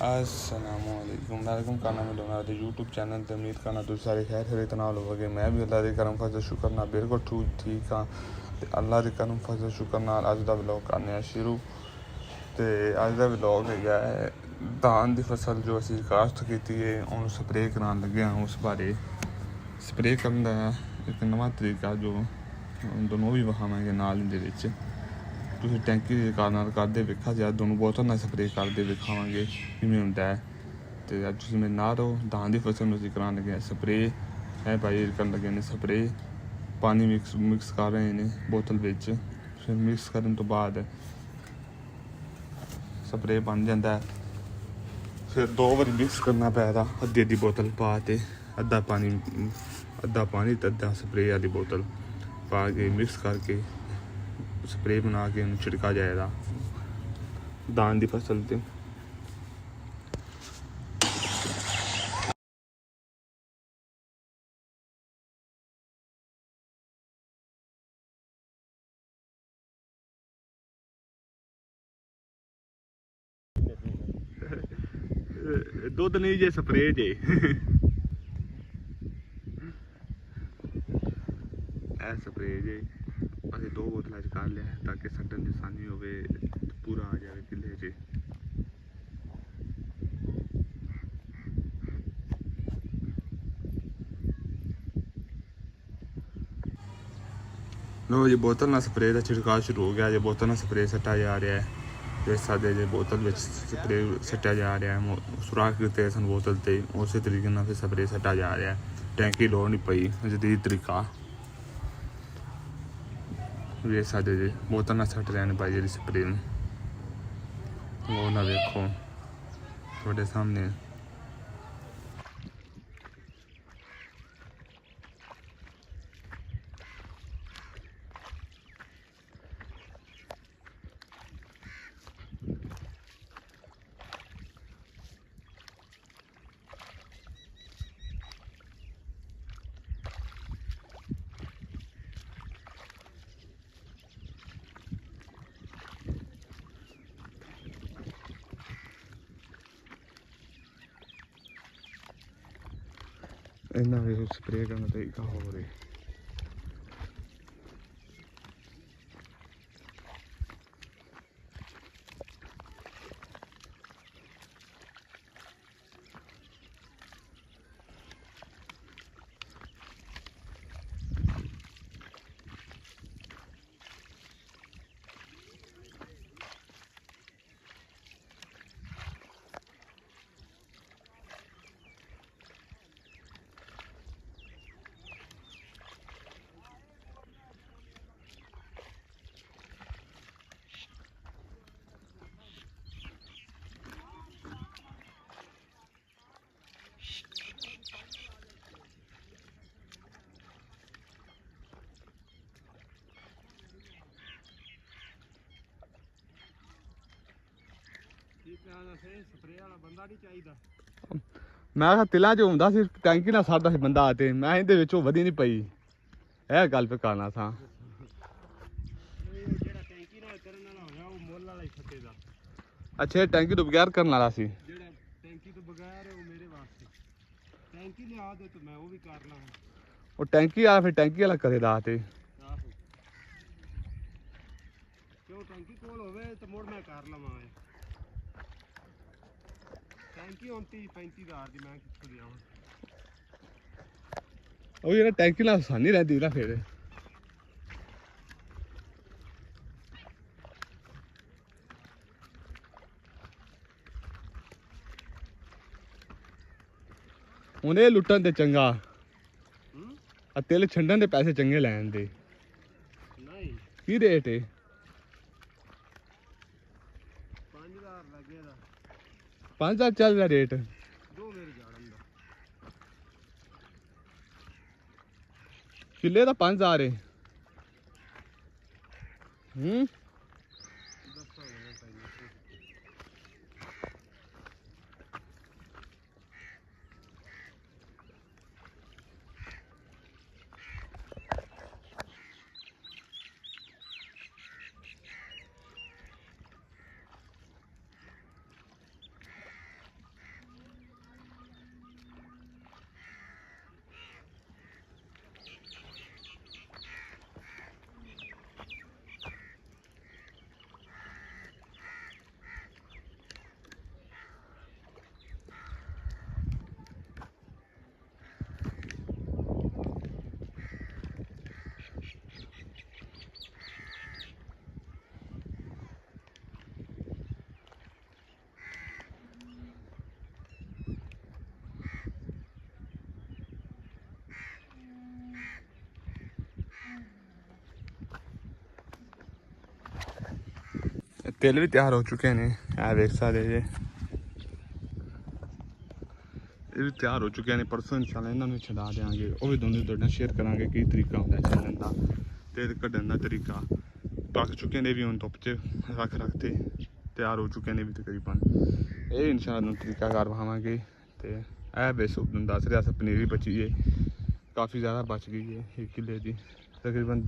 अस्सलामुअलैकुम वेलकम करना मैं दोनों यूट्यूब चैनल ते उम्मीद करना तुम सारे खैर खरीत नाल होवोगे। मैं भी अल्लाह के करम फजल शुक्र नाल बिल्कुल ठीक हाँ ते अल्लाह के करम फजल शुक्र नाल अज दा व्लॉग करने शुरू। ते अज दा व्लॉग है धान की फसल जो असी काश्त की है उन्होंने स्प्रे कराने लगे हाँ। उस बारे स्प्रे करने का एक नवा तरीका जो दोनों भी विखावांगे नाल दे विच ਤੁਸੀਂ ਟੈਂਕੀ ਦੇ ਨਾਲ ਕਰਦੇ ਵੇਖਾ ਜਾਂ ਦੋਨੋਂ ਬੋਤਲ ਨਾਲ ਸਪਰੇਅ ਕਰਦੇ ਵਿਖਾਵਾਂਗੇ ਕਿਵੇਂ ਹੁੰਦਾ ਹੈ। ਤੇ ਅੱਜ ਤੁਸੀਂ ਮੇਰੇ ਨਾਲ ਹੋ धान ਦੀ ਫਸਲ ਨੂੰ ਅਸੀਂ ਕਰਾਉਣ ਲੱਗੇ ਸਪਰੇਅ ਹੈ ਭਾਈ ਕਰਨ ਲੱਗੇ ਨੇ ਸਪਰੇਅ ਪਾਣੀ ਮਿਕਸ ਕਰ ਰਹੇ ਨੇ ਬੋਤਲ ਵਿੱਚ। ਫਿਰ ਮਿਕਸ ਕਰਨ ਤੋਂ ਬਾਅਦ ਸਪਰੇਅ ਬਣ ਜਾਂਦਾ। ਫਿਰ 2 ਵਾਰੀ ਮਿਕਸ ਕਰਨਾ ਪੈਦਾ ਅੱਧੀ ਬੋਤਲ ਪਾ ਤੇ ਅੱਧਾ ਪਾਣੀ ਤੇ ਅੱਧਾ ਸਪਰੇਅ ਵਾਲੀ ਬੋਤਲ ਪਾ ਕੇ ਮਿਕਸ ਕਰਕੇ स्प्रे बना के उन्हें छिड़का जाएगा धान की फसल से। दुध नहीं जे स्प्रे जे स्प्रे जे ਅਸੀਂ 2 ਬੋਤਲਾਂ ਚ ਕਰ ਲਿਆ ਤਾਂ ਕਿ ਸੱਟਣ ਦੀ ਆਸਾਨੀ ਹੋਵੇ ਪੂਰਾ ਆ ਜਾਵੇ ਕਿੱਲੇ 'ਚ। ਲੋ ਜੀ ਬੋਤਲ ਨਾਲ ਸਪਰੇਅ ਦਾ ਛਿੜਕਾਅ ਸ਼ੁਰੂ ਹੋ ਗਿਆ। ਜੇ ਬੋਤਲ ਨਾਲ ਸਪਰੇਅ ਸੱਟਿਆ ਜਾ ਰਿਹਾ ਹੈ ਜਿਸ ਸਾਡੇ ਜੇ ਬੋਤਲ ਵਿੱਚ ਸਪਰੇਅ ਸੱਟਿਆ ਜਾ ਰਿਹਾ ਹੈ ਸੁਰਾਖ ਕੀਤੇ ਸਨ ਬੋਤਲ ਤੇ ਉਸੇ ਤਰੀਕੇ ਨਾਲ ਫਿਰ ਸਪਰੇਅ ਸੱਟਿਆ ਜਾ ਰਿਹਾ ਹੈ। ਟੈਂਕੀ ਲੋੜ ਨਹੀਂ ਪਈ ਜਦੀਦ ਤਰੀਕਾ वे सादे जे बोतल ना सट रहे भाई जी स्प्रे वो ना देखो थोड़े सामने इन्ना स्प्रे करना तरीका हो रही। मैं तिलों च होंदा सी टैंकी नाल साडा सी बंदा ते मैं इहदे विच वधी नहीं पई ਇਹ ਗੱਲ पे करना था। अच्छा टैंकी तो बगैर करने वाला सी टैंकी तो बगैर वो मेरे वास्ते टैंकी लिया दे तो मैं वो भी करना वो टैंकी आ फिर टैंकी वाला करे दा ते क्यों टैंकी कोल होवे तो मोड़ मैं कर लवां टैंकी 29-35 हज़ार दी मैं कित्थों लियावां ਉਹ ਜਿਹੜਾ ਟੈਂਕੀ ਨਾਲ ਆਸਾਨੀ ਰਹਿੰਦੀ ਨਾ ਫਿਰ ਹੁਣ ਇਹ ਲੁੱਟਣ ਤੇ ਚੰਗਾ ਆ ਤਿਲ ਛੰਡਣ ਦੇ ਪੈਸੇ ਚੰਗੇ ਲੈਣ ਦੇ ਨਹੀਂ ਕੀ ਰੇਟ ਹੈ 5000 ਲੱਗੇਗਾ 5000 ਚੱਲ ਰਿਹਾ ਰੇਟ ਦੋ ਮੇਰੇ ਜਾੜਨ ਦਾ ਕਿੱਲੇ ਦਾ 5000 ਹੈ तिल भी तैयार हो चुके हैं। ए वेख सकते जे ये भी तैयार हो चुके हैं। परसों इंशाल्लाह इन्होंने छड़ा देंगे, वो भी दोनों थोड़े शेयर करांगे कि तरीका होता है छड़न का, तेल कढ़न का तरीका। पक चुके ने भी हम धुप च रखते तैयार हो चुके हैं भी तकरीबन। ये इंशाल्लाह तरीका कार वहावांगे। तो यह बेस दस रहा पनीर भी बची है, काफ़ी ज़्यादा बच गई है। 1 किले की तकरीबन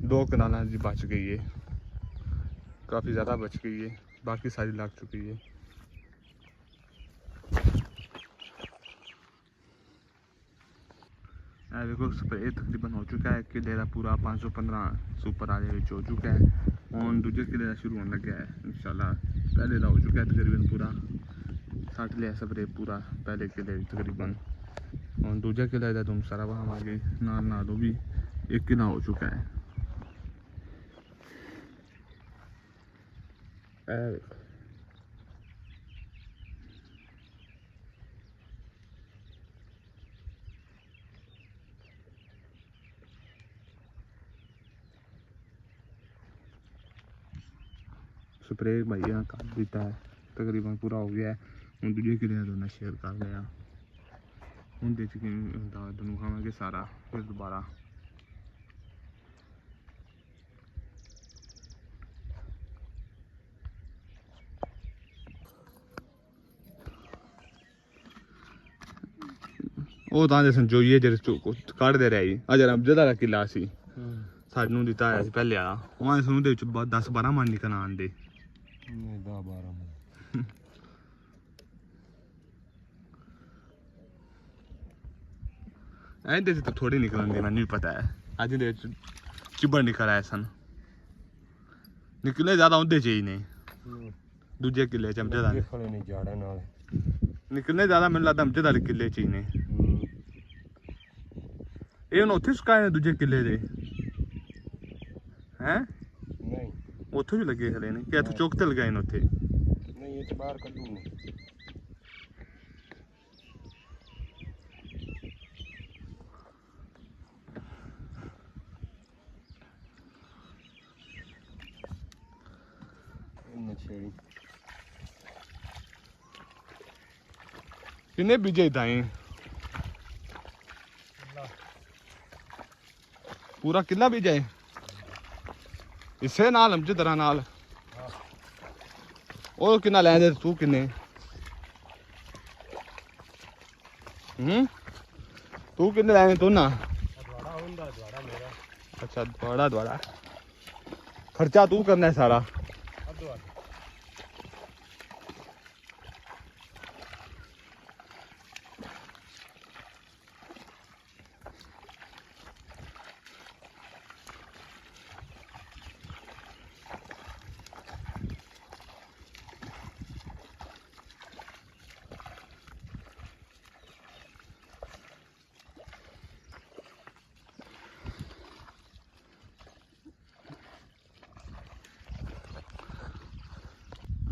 2 कनाल की बच गई है, काफ़ी ज़्यादा बच गई है, बाकी सारी लग चुकी है। देखो स्प्रे तकरीबन हो चुका है। किले का पूरा 515 सुपर आले हो चुका है। हम दूजे किले का शुरू होने लगे है इंशाल्लाह। पहले का हो चुका है तकरीबन पूरा 60 लिया स्प्रे पूरा पहले किले तकरीबन। हम दूजे किले का तुम सारा वहाँ आगे ना दो भी 1 किला हो चुका है। स्प्रे भैया कर दिता है, तकरीबन पूरा हो गया है। हम दूजे किले का शेयर कर लिया। हम खावे सारा फिर दोबारा। वो जैसे जोइए जेह्ड़े कढ़दे रहे अज अमजद आह्ला किला सी सानू दिता है पहले आला। उ'आं सानू 10-12 मन निकल आंदे। इंदे च थोड़े निकल आंदे, मैनू भी पता है। अज इंदे चिब्बड़ निकल आए सन, निकले ज्यादा उंदे च ही ने। दूजे किले च अमजद आह्ले निकलने ज्यादा मैनू लगदा अमजद आह्ले किले च ही ने। ये हुण उत्थे सुकाए ने दूजे किले दे हैं? उत्थे भी लगे खड़े ने कि इत्थे चुक ते लगाए ने उत्थे? किन्ने बीजे ताई पूरा किला बीजा है इसे नाल अमजद दरा नाल। ओ किन्ना लैंदे तू किन्ने? तू किन्ने लैने तू ना? अच्छा द्वाड़ा खर्चा तू करना है सारा?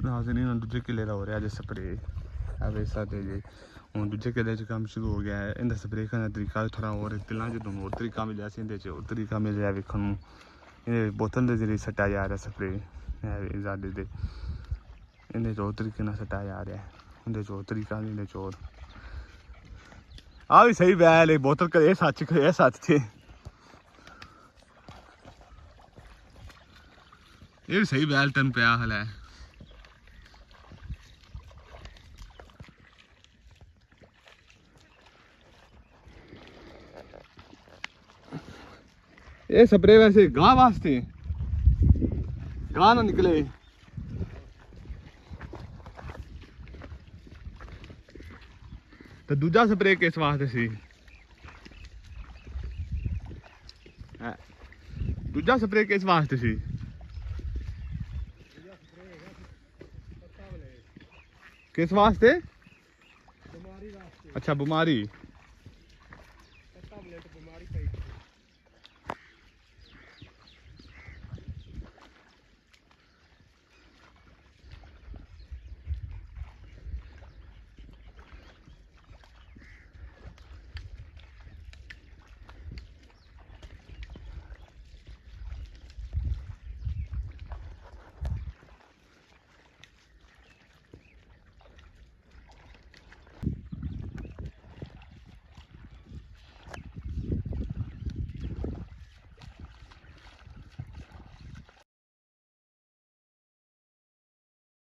नाज़रीन दूजे किले का हो रहा है स्प्रे। वेख सकते जी हूँ दूजे किले काम शुरू हो गया है। इनका स्प्रे करने का तरीका थोड़ा और तिलों च और तरीका मिला इंदे और तरीका मिल रहा वेखन नूं। इन्हें बोतल के जरिए सट्टा जा रहा स्प्रे ज्यादा दे इन्हें और तरीके सट्टा जा रहा है। इंदे और तरीका इंदे और आ भी सही बैल है बोतल कर सच थे ये भी सही बैल तेन पिया हल है। ये स्प्रे वैसे गां वास्ते गां ना निकले। तो दूजा स्प्रे किस वास्ते सी? दूजा स्प्रे किस वास्ते सी? किस वास्ते? अच्छा बीमारी